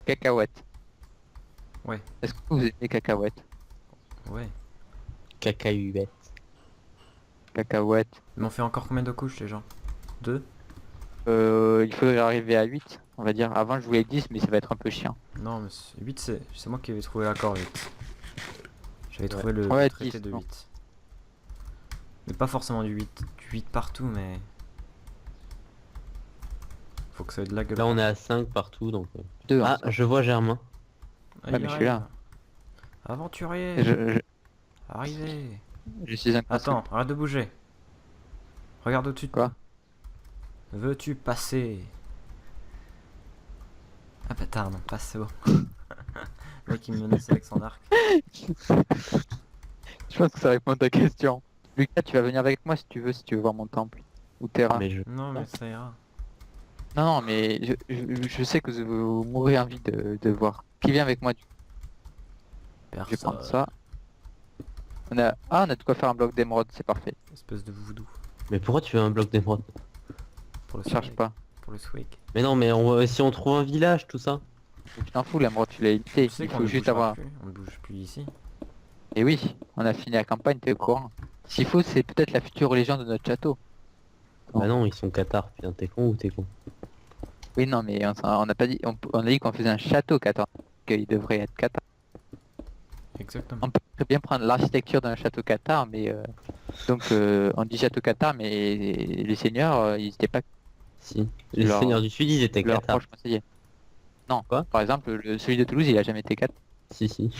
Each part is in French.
Cacahuètes. Ouais, Est-ce que vous aimez les cacahuètes? ouais. Cacahuète. Cacahuètes. Mais on fait encore combien de couches les gens? 2? Il faudrait arriver à 8, on va dire. Avant, je voulais 10, mais ça va être un peu chiant. Non, mais 8 c'est moi qui avais trouvé l'accord 8. J'avais trouvé le Ouais, traité 10, de non. 8. Mais pas forcément du 8 partout, mais... Faut que ça ait de la gueule. Là on est à 5 partout donc... 2 en Ah, soi. je vois Germain. Ah, Ouais, il mais je suis là. arrive. Aventurier, Je, arrivez. je suis un Attends, arrête de bouger. Regarde au-dessus de Quoi? toi. Veux-tu passer? Ah bâtard, non, passe, c'est bon. Le mec il me menace avec son arc. Je pense que ça répond à ta question. Lucas, tu vas venir avec moi si tu veux voir mon temple. Ou Terra. Mais je... Non mais ça ira. Non, non, mais je sais que vous mourrez envie de voir. Qui vient avec moi du coup? Je vais prendre Personne. ça. On a de quoi faire un bloc d'émeraude, c'est parfait. Espèce de voodoo. Mais pourquoi tu veux un bloc d'émeraude? Pour le Je cherche swag. pas. Pour le swag. Mais non mais si on trouve un village tout ça. Tu t'en fous, l'émeraude, tu l'as évité. Tu sais Il qu'on faut ne juste bougera avoir... plus. On ne bouge plus ici. Et oui, on a fini la campagne, t'es au courant. S'il faut, c'est peut-être la future légion de notre château. Bah non, ils sont cathares. Putain, t'es con ou t'es con? Oui, non, mais on a pas dit... On a dit qu'on faisait un château Qatar. Qu'il devrait être Qatar. Exactement. On peut très bien prendre l'architecture d'un château Qatar, mais... on dit château Qatar, mais les seigneurs, ils étaient pas Si. Les Leur- seigneurs du Sud, ils étaient leurs cathares. proches conseillers. Non, Quoi? par exemple, celui de Toulouse, il a jamais été Qatar. Si, si.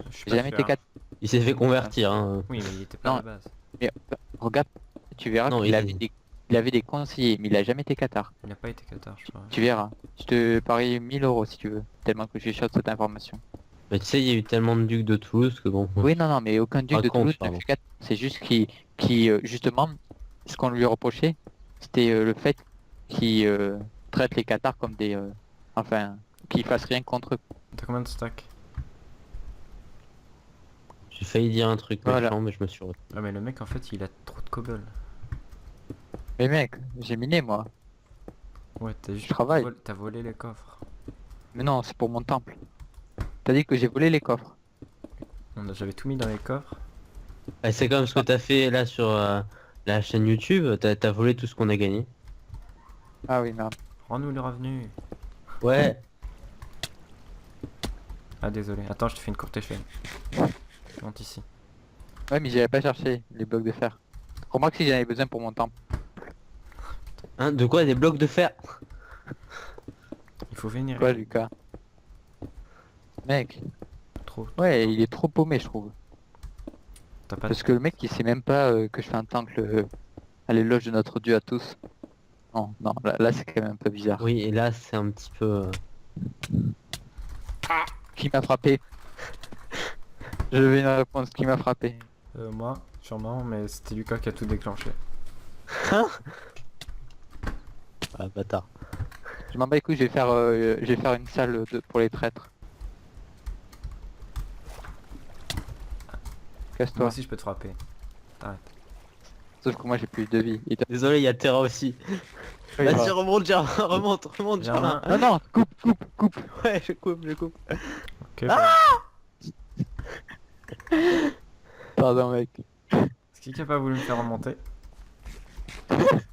Je suis Il pas a jamais sûr, été hein. Qatar. Il s'est fait convertir, hein. Oui, mais il était pas à Non. la base. Mais regarde, tu verras Non, qu'il il- il avait des conseillers, mais il a jamais été Qatar. Il n'a pas été Qatar, je crois. Tu verras. Je te parie 1000 € si tu veux, tellement que je cherche cette information. Bah tu sais, il y a eu tellement de ducs de Toulouse que bon... Oui, non, non, mais aucun duc de Raconte, Toulouse ne pardon. fut Qatar. C'est juste justement, ce qu'on lui reprochait, c'était le fait qu'il traite les Qatars comme des... enfin, qu'ils fassent rien contre eux. T'as combien de stacks? J'ai failli dire un truc Voilà. méchant, mais je me suis retenu. Ah mais le mec en fait il a trop de cobble. Mais mec, j'ai miné moi. Ouais, t'as juste... Je travaille. T'as volé les coffres. Mais non, c'est pour mon temple. T'as dit que j'ai volé les coffres. J'avais tout mis dans les coffres. Ah, c'est comme ce que t'as fait là sur la chaîne YouTube, t'as volé tout ce qu'on a gagné. Ah oui, merde. Rends-nous le revenu. Ouais. Ah désolé, attends je te fais une courte échelle. Monte ici. Ouais, mais j'avais pas cherché les blocs de fer. Remarque si j'en avais besoin pour mon temple. Hein, de quoi? Des blocs de fer? Il faut venir. Quoi, Lucas? Mec, Trop. ouais, il est trop paumé, je trouve. T'as pas... Parce que le mec, il sait même pas que je fais un temple à l'éloge de notre Dieu à tous. Non, non, là c'est quand même un peu bizarre. Oui, et là c'est un petit peu... Qui m'a frappé? Je vais une réponse, qui m'a frappé? moi, sûrement, mais c'était Lucas qui a tout déclenché. Ah bâtard. Je m'en bats les couilles, je vais faire une salle pour les traîtres. Moi Casse-toi. aussi je peux te frapper. T'arrêtes. Sauf que moi j'ai plus de vie. Et toi- Désolé, il y a Terra aussi. Oui, Vas-y, voilà. remonte, Germain, remonte, Germain. Germain. Non, non, coupe. Ouais, je coupe. Ok, Pardon mec. Est-ce qu'il a pas voulu me faire remonter?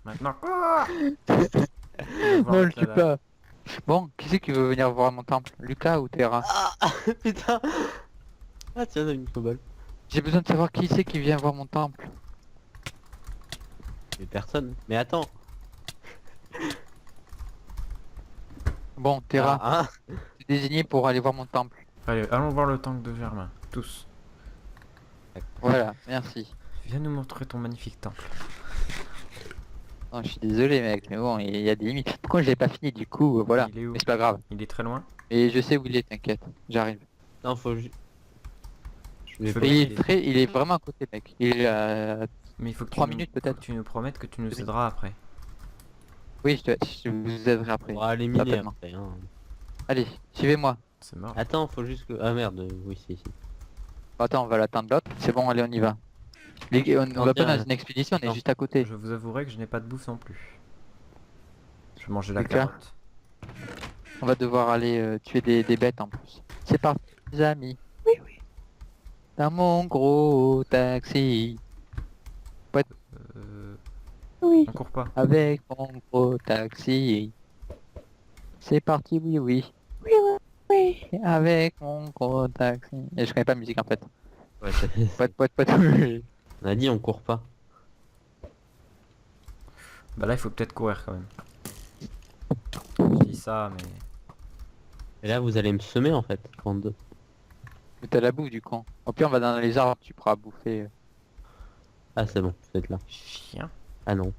Maintenant quoi? Non, le tue pas. Bon, qui c'est qui veut venir voir mon temple? Lucas ou Terra? Putain. Ah tiens, on a une cobble. J'ai besoin de savoir qui c'est qui vient voir mon temple. Mais personne. Mais attends. Bon, Terra, Ah, hein. t'es désigné pour aller voir mon temple. Allez, allons voir le tank de Germain. Tous. Voilà, merci. Viens nous montrer ton magnifique temple. Non, je suis désolé mec, mais bon, il y a des limites. Pourquoi je l'ai pas fini du coup, voilà. Il est où? Mais c'est pas grave. Il est très loin. Et je sais où il est, t'inquiète. J'arrive. Non, faut juste... Je vais Faut pas... bien. Et il est vraiment à côté mec. Il est à... Mais il faut que 3 tu minutes, faut peut-être. que tu nous promettes que tu nous aideras après. Oui, je vous aiderai après. On va aller miner Certainement. après, hein. Allez, suivez-moi. C'est mort. Attends, faut juste que... Ah merde, oui, si. Attends, on va l'attendre l'autre. C'est bon, allez, on y va. On va pas dans une expédition, on est Non. juste à côté. Je vous avouerai que je n'ai pas de bouffe non plus. Je vais manger la Lucas. carotte. On va devoir aller tuer des bêtes en plus. C'est parti, les amis. Oui, oui. Dans mon gros taxi. Euh, Oui. on court pas. Avec mon gros taxi. C'est parti, oui, oui. Oui, oui, oui. Avec mon gros taxi. Et je connais pas la musique en fait. Ouais, Poète, poète, poète. Oui. on a dit on court pas. Bah là, il faut peut-être courir quand même. Je dis ça, mais... Et là vous allez me semer en fait. Bande de- Mais t'as la bouffe du con. Au pire, on va dans les arbres, tu pourras bouffer. Ah c'est bon, vous êtes là. Chien. Ah non.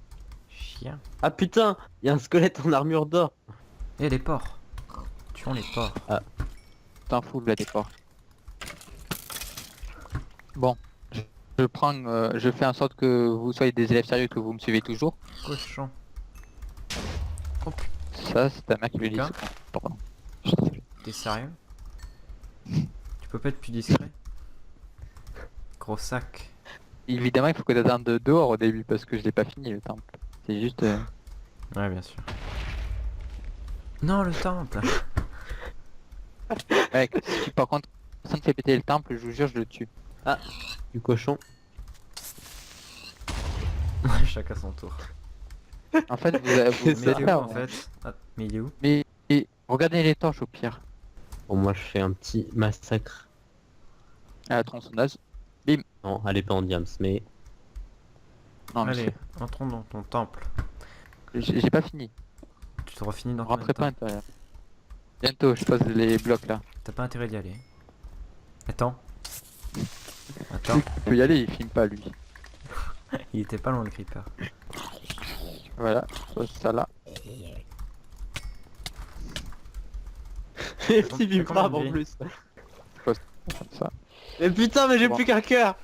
Chien. Ah putain, il y a un squelette en armure d'or. Et les porcs. Tuons les porcs. T'en fous là des porcs. Bon. Je prends, je fais en sorte que vous soyez des élèves sérieux, que vous me suivez toujours. Cochon. Ça, c'est ta mère qui le dit. Lucas Pardon. T'es sérieux? Tu peux pas être plus discret? Gros sac. Évidemment, il faut que t'attendes dehors au début parce que je l'ai pas fini le temple. C'est juste. Ouais, bien sûr. Non, le temple. Mec, si par contre personne fait péter le temple, je vous jure, je le tue. Du cochon. Chacun son tour. En fait, vous C'est vous Mais êtes il est où là, en ouais. fait? Ah, mais il est où? Mais regardez les torches au pire. Bon moi je fais un petit massacre. À la tronçonneuse. Non, elle est pas en diams, mais Non, mais Allez, entrons dans ton temple. j'ai pas fini. Tu te refinis dans combien de Rentrez pas à temps? l'intérieur. Bientôt, je pose les blocs là. T'as pas intérêt d'y aller. Attends. Attends. Tu peux y aller, il filme pas lui. Il était pas loin le creeper. Voilà, je pose ça là. les T'as petits vibrables combien en de plus. Comme ça. Mais putain, mais j'ai Bon. plus qu'un cœur.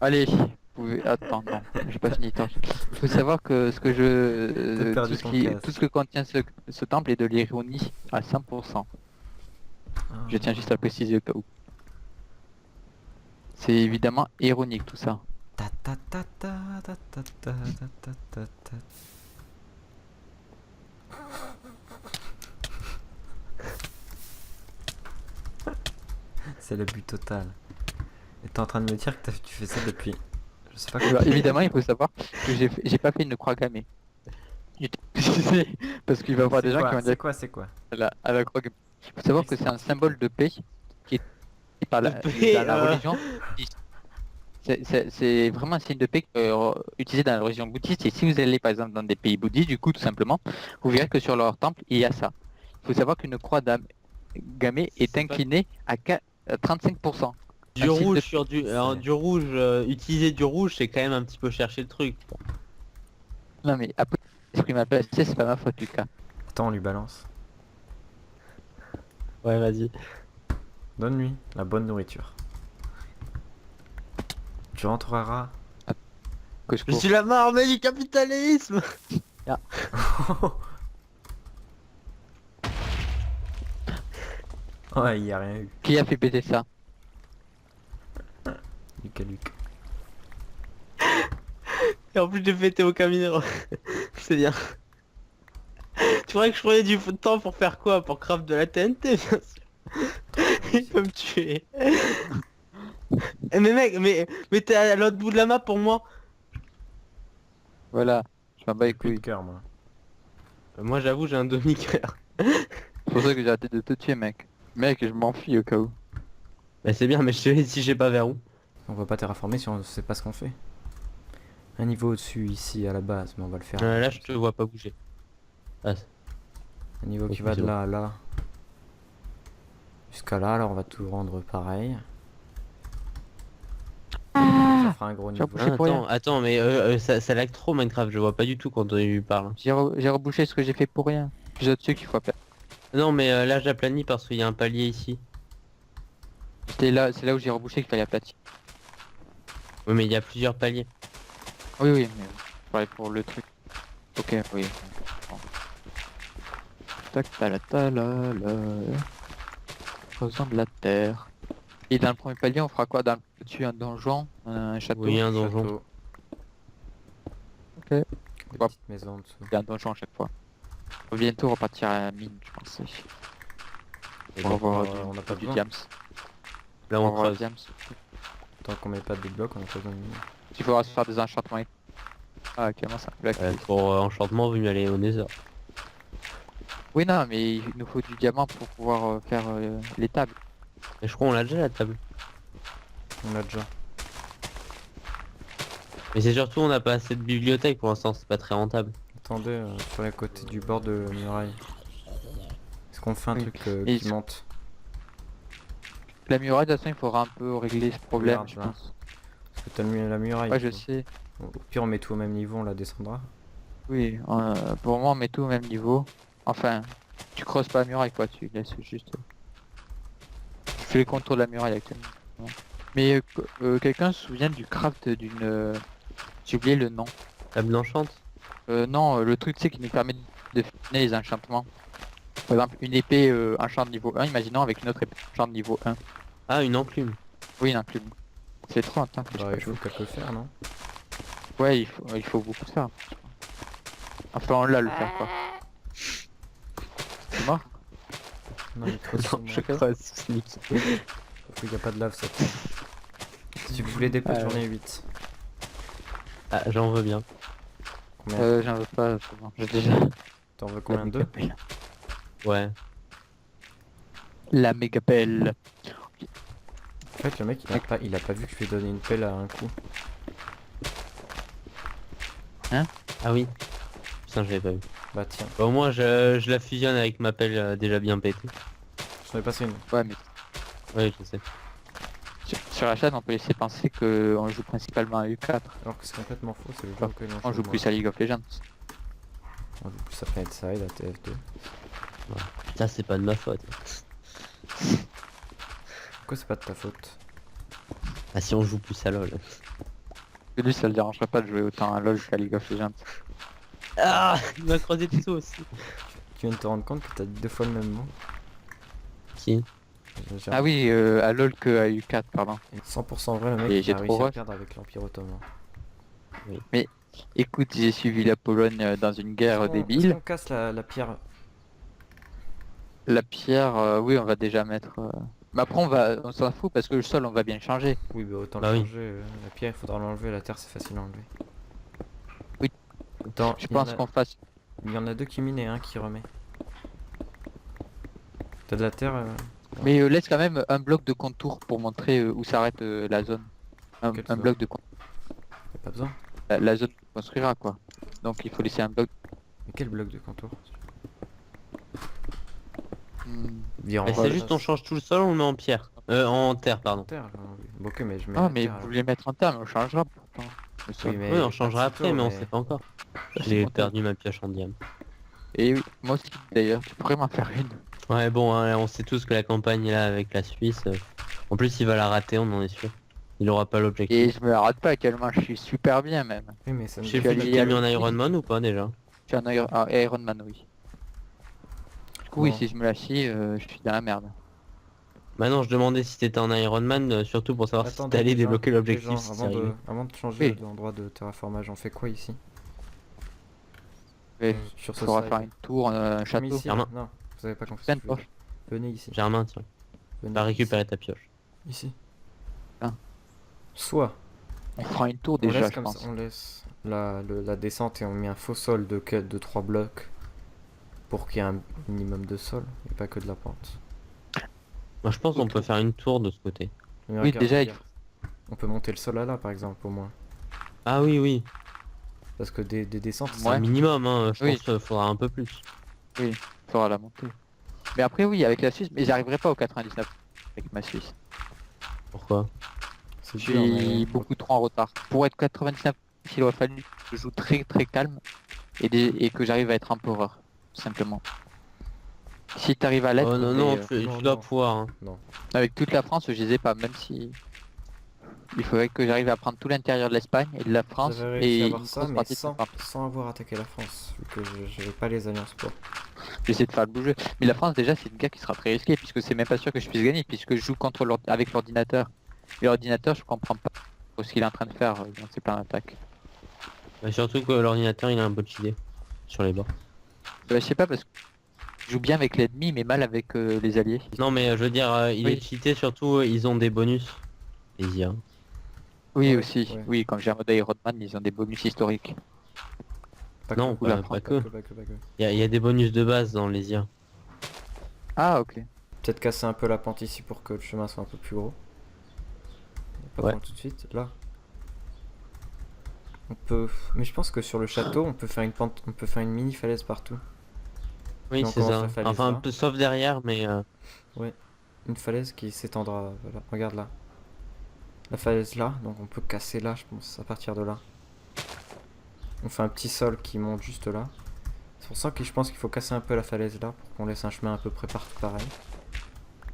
Allez, vous pouvez. Attends, non, j'ai pas fini. Attends. Il faut savoir que ce que je. T'as perdu ton casque. Tout ce que contient ce temple est de l'ironie à 100%. Je tiens juste à préciser au cas où. C'est évidemment ironique tout ça. Ta ta ta ta ta ta ta ta ta ta ta. C'est le but total. Et t'es en train de me dire que tu fais ça depuis... Je sais pas Alors, combien. évidemment, il faut savoir que j'ai pas fait une croix gammée. Je t'ai précisé, parce qu'il va y avoir des gens qui vont dire C'est quoi? à la croix gammée. Il faut savoir que c'est un symbole de paix qui est par la, De paix, dans la religion. C'est vraiment un signe de paix utilisé dans la religion bouddhiste. Et si vous allez par exemple dans des pays bouddhistes, du coup, tout simplement, vous verrez que sur leur temple, il y a ça. Il faut savoir qu'une croix gammée est inclinée à 35%. Du Un signe rouge de- sur du... alors, du rouge, utiliser du rouge, c'est quand même un petit peu chercher le truc. Non mais après, l'esprit m'a placé, c'est pas ma faute, Lucas. Attends, on lui balance. Ouais, vas-y. Donne-lui la bonne nourriture. Tu rentreras. Que je Je cours. suis la marmée du capitalisme. Ouais, il y a rien eu. Qui a fait péter ça? Lucas Luc. Et en plus j'ai pété au Camino. C'est bien. Tu croyais que je prenais du temps pour faire quoi? Pour craft de la TNT, bien sûr. Il peut me tuer. Eh, mais mec, mais t'es à l'autre bout de la map pour moi. Voilà, je m'en bats les Plus de couilles. cœur, moi. Moi j'avoue j'ai un demi-cœur. C'est pour ça que j'ai arrêté de te tuer, mec. Mec, je m'enfuis au cas où. Bah c'est bien, mais je te dis si j'ai pas vers où. On va pas terraformer si on sait pas ce qu'on fait. Un niveau au-dessus, ici, à la base, mais on va le faire. Là je te vois pas bouger. Ah, Un niveau qui Ok, va de c'est là à là. Jusqu'à là, alors on va tout rendre pareil. Ça fera un gros niveau. bouché pour rien. attends, mais ça lag trop Minecraft, je vois pas du tout quand on lui parle. J'ai rebouché ce que j'ai fait pour rien. Puis au-dessus qu'il faut faire. Non mais là j'aplanis parce qu'il y a un palier ici. C'est là où j'ai rebouché qu'il fallait aplatir. Oui mais il y a plusieurs paliers. Oui, oui, mais je parlais pour le truc. Ok, oui. Bon. Tac, tala, faisons de la terre. Et dans le premier palier, on fera quoi? Dans le dessus, un donjon, un château. Oui un donjon. Château. Ok. Des Bah. petites maisons en dessous. Il y a un donjon à chaque fois. bientôt repartir à la mine, je pense. Et Pour donc, avoir on n'a pas du besoin. diams. Là, Pour on avoir du creuse. diams. Tant qu'on met pas de blocs, on a pas besoin de mine. Il faudra se faire des enchantements. Ah, actuellement, c'est un peu la crise. Pour enchantement, vaut mieux aller au Nether. Oui, non, mais il nous faut du diamant pour pouvoir faire les tables. Et je crois qu'on l'a déjà la table. On l'a déjà. Mais c'est surtout, on n'a pas assez de bibliothèque pour l'instant, c'est pas très rentable. Attendez, sur les côtés du bord de la muraille. Est-ce qu'on fait un Oui. truc Et qui sur- monte? La muraille, de toute façon, il faudra un peu régler ce problème, Regarde, je là. pense. Parce que t'as mis la muraille. Ouais, il je faut- sais. Au pire, on met tout au même niveau, on la descendra. Oui, pour moi, on met tout au même niveau. Enfin, tu creuses pas la muraille, quoi. Tu laisses juste... Tu fais les contours de la muraille actuellement. Mais quelqu'un se souvient du craft d'une... J'ai oublié le nom. Table d'enchant. Non, le truc, c'est qui nous permet de finir les enchantements. Par exemple, une épée enchant niveau 1, imaginons avec une autre épée enchant niveau 1. Ah, une enclume. Oui, non, plus. C'est trop longtemps que j'ai Bah, pas il faut joué. qu'elle peut faire, non? Ouais, il faut beaucoup de faire. Enfin, on l'a le faire, quoi. C'est mort? Non, il faut Non, je creuse, sneak. Il n'y a pas de lave cette fois. Si vous voulez des pêches, j'en ai 8. Ah, j'en veux bien. Combien? J'en veux pas, c'est bon. J'ai déjà T'en veux combien? Deux? mégapelle. Ouais. La mégapelle. En fait, le mec, il a pas vu que je lui ai donné une pelle à un coup. Ah oui. Putain, je l'avais pas vu. Bah, tiens, Bah, au moins, je la fusionne avec ma pelle déjà bien pétée. j'en ai passé une. Ouais, mais Oui, je sais. sur la chaîne, on peut laisser penser qu'on joue principalement à U4. Alors que c'est complètement faux, c'est le jeu Ah, auquel On joue moi. plus à League of Legends. On joue plus à Planet Side, à TF2. Ça, c'est pas de ma faute. Pourquoi c'est pas de ta faute? Ah, si on joue plus à LoL. Et lui, ça le dérangerait pas de jouer autant à LoL qu'à League of Legends. Ah, il m'a creusé dessous aussi. Tu viens de te rendre compte que t'as dit 2 fois le même mot? Qui? Ah oui, à LoL que à U4, pardon. 100% vrai, le mec Et il j'ai a trop réussi à rush. perdre avec l'Empire Ottoman. Écoute, j'ai suivi la Pologne dans une guerre Est-ce débile. qu'on casse la pierre? La pierre, oui, on va déjà mettre... Mais après, on s'en fout parce que le sol, on va bien le changer. Oui, bah autant Bah le oui. changer. La pierre, il faudra l'enlever, la terre, c'est facile à enlever. Oui. Attends, Je pense qu'on fasse... il y en a 2 qui minent et un qui remet. T'as de la terre Mais laisse quand même un bloc de contour pour montrer où s'arrête la zone. Quelle Un zone? bloc de contour. Y'a pas besoin. La zone qu'on construira, quoi. Donc il faut laisser un bloc. Mais quel bloc de contour? Hmm. Viens, Mais c'est juste on change tout le sol, on le met en pierre. En terre, pardon. terre. Bon, ok, mais je mets Ah, la mais terre, vous alors. voulez mettre en terre, mais on changera pourtant. Le sol. Oui, mais Oui, on pas changera de après, sitôt, mais on sait pas encore. C'est J'ai bon, perdu ma pioche en diamant. Et oui, moi aussi d'ailleurs, tu pourrais m'en faire une. Ouais, bon, hein, on sait tous que la campagne là avec la Suisse, en plus il va la rater, on en est sûr. Il aura pas Et l'objectif. je me la rate pas actuellement, je suis super bien même. Oui, mais ça me Je sais suis plus, allé tu t'es à mis en l'office. Iron Man ou pas déjà? Je suis un Iron Man, oui. Du coup, oui, Bon. si je me la chie, je suis dans la merde. Bah non, je demandais si t'étais en Iron Man, surtout pour savoir Attends, si t'allais déjà, débloquer l'objectif. déjà, si c'est arrivé. avant de changer Oui. d'endroit de terraformage, on fait quoi ici? Il Sur ce faudra side. faire une tour, un Comme château. ici, Germain. non, vous avez pas compris. Plein ce de que je veux poches. dire. Venez ici. Germain, tiens, Venez va récupérer ta pioche. Ici. Ah. Soit On fera une tour on déjà, laisse je comme pense. ça, on laisse la descente et on met un faux sol de 3 blocs pour qu'il y ait un minimum de sol et pas que de la pente. Moi je pense qu'on peut faire une tour de ce côté. Mais Oui, déjà, regarde. On peut monter le sol à là par exemple au moins. Ah oui, oui, Parce que des descentes, c'est Ouais. un minimum, hein. Je Oui. pense qu'il faudra un peu plus. Il faudra la monter. Mais après, oui, avec la Suisse, mais j'arriverai pas au 99 avec ma Suisse. Pourquoi? c'est Je dur, suis mais- beaucoup trop en retard. Pour être 99, il aurait fallu que je joue très très calme et que j'arrive à être empereur, tout simplement. Si t'arrives à l'être, Oh non, mais, non, non, tu dois non. pouvoir. Hein. Non. avec toute la France, je les ai pas, même si il faudrait que j'arrive à prendre tout l'intérieur de l'Espagne et de la France J'avais réussi et à une avoir ça, grosse mais partie de sans, la France. sans avoir attaqué la France, vu que j'avais pas les alliances pour. J'essaie de faire le bouger. Mais la France déjà c'est une guerre qui sera très risquée puisque c'est même pas sûr que je puisse gagner puisque je joue contre avec l'ordinateur. Et l'ordinateur je comprends pas ce qu'il est en train de faire dans ses plans d'attaque. Bah, surtout que l'ordinateur il a un bot idée sur les bords. Je sais pas parce que je joue bien avec l'ennemi mais mal avec les alliés. Non mais je veux dire, il Oui. est cheaté surtout, ils ont des bonus. Les IA. Oui Ouais, aussi, ouais. oui, comme j'ai un mode Iron Man, ils ont des bonus historiques. Pas Non, que. Oula, pas Pas que. que, pas que, pas que. Il y a des bonus de base dans les IA. Ah ok. Peut-être casser un peu la pente ici pour que le chemin soit un peu plus gros. Pas Ouais. prendre tout de suite, là. On peut... Mais je pense que sur le château, on peut faire une pente, on peut faire une mini falaise partout. Oui, on c'est commence ça. la falaise Enfin, un là. peu sauf derrière, mais Une falaise qui s'étendra, voilà, regarde là. La falaise là, donc on peut casser là, je pense, à partir de là. On fait un petit sol qui monte juste là. C'est pour ça que je pense qu'il faut casser un peu la falaise là, pour qu'on laisse un chemin à peu près partout pareil.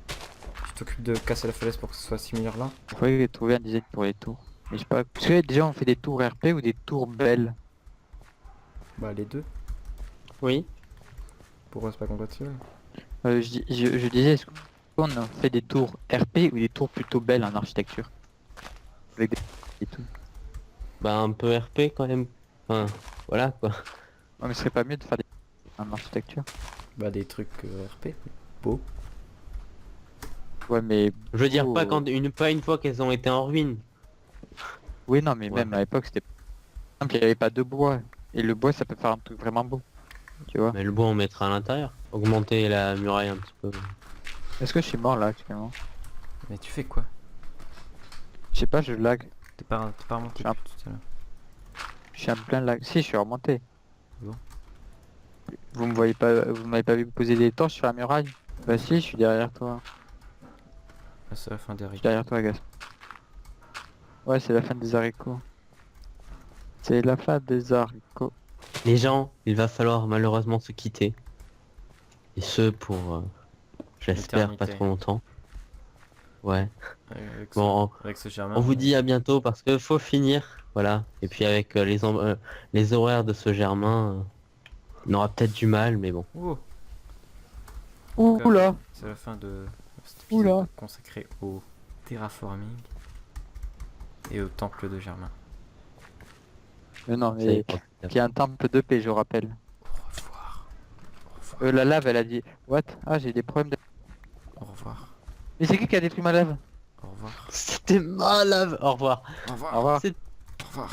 Tu t'occupes de casser la falaise pour que ce soit similaire là. Il faudrait trouver un design pour les tours. Mais je sais pas. Parce que déjà on fait des tours RP ou des tours belles. Bah les deux, oui. pourquoi c'est pas compatible? Je disais, est-ce qu'on en fait des tours RP ou des tours plutôt belles en architecture? Avec des et tout. Bah un peu RP quand même. Enfin, voilà quoi. Ouais, mais ce serait pas mieux de faire des en architecture? Bah des trucs RP, beau. Ouais mais Je veux dire Oh. pas pas une fois qu'elles ont été en ruine. oui non mais Ouais. même à l'époque c'était simple, il n'y avait pas de bois. Et le bois ça peut faire un truc vraiment beau. Tu vois? Mais le bois on mettra à l'intérieur. Augmenter la muraille un petit peu. Est-ce que je suis mort là actuellement? Mais tu fais quoi? Je sais pas, je lag. T'es pas remonté Je suis un- depuis tout à l'heure. Je suis en plein lag. Si, je suis remonté. Bon. Vous me voyez pas, vous m'avez pas vu me poser des torches sur la muraille? Bah si, je suis derrière toi. Là c'est la fin des Je suis règles. derrière toi, Gas. Ouais, c'est la fin des haricots. C'est la fin des haricots. Les gens, il va falloir malheureusement se quitter. Et ce pour, j'espère, pas L'éternité. trop longtemps. Ouais. Avec Bon, avec ce Germain. on vous dit à bientôt parce que faut finir. Voilà. Et puis avec les horaires de ce Germain, on aura peut-être du mal, mais bon. Oh, Oula! c'est la fin de cet Oula. épisode consacré au terraforming et au temple de Germain. Mais non, Ça y mais est, qui est un temple de paix, je rappelle. Au revoir. Au revoir. La lave, elle a dit. What? Ah, j'ai des problèmes de. Au revoir. Mais c'est qui a détruit ma lave? Au revoir. C'était malade. Au revoir. Au revoir. Au revoir. C'est Au revoir.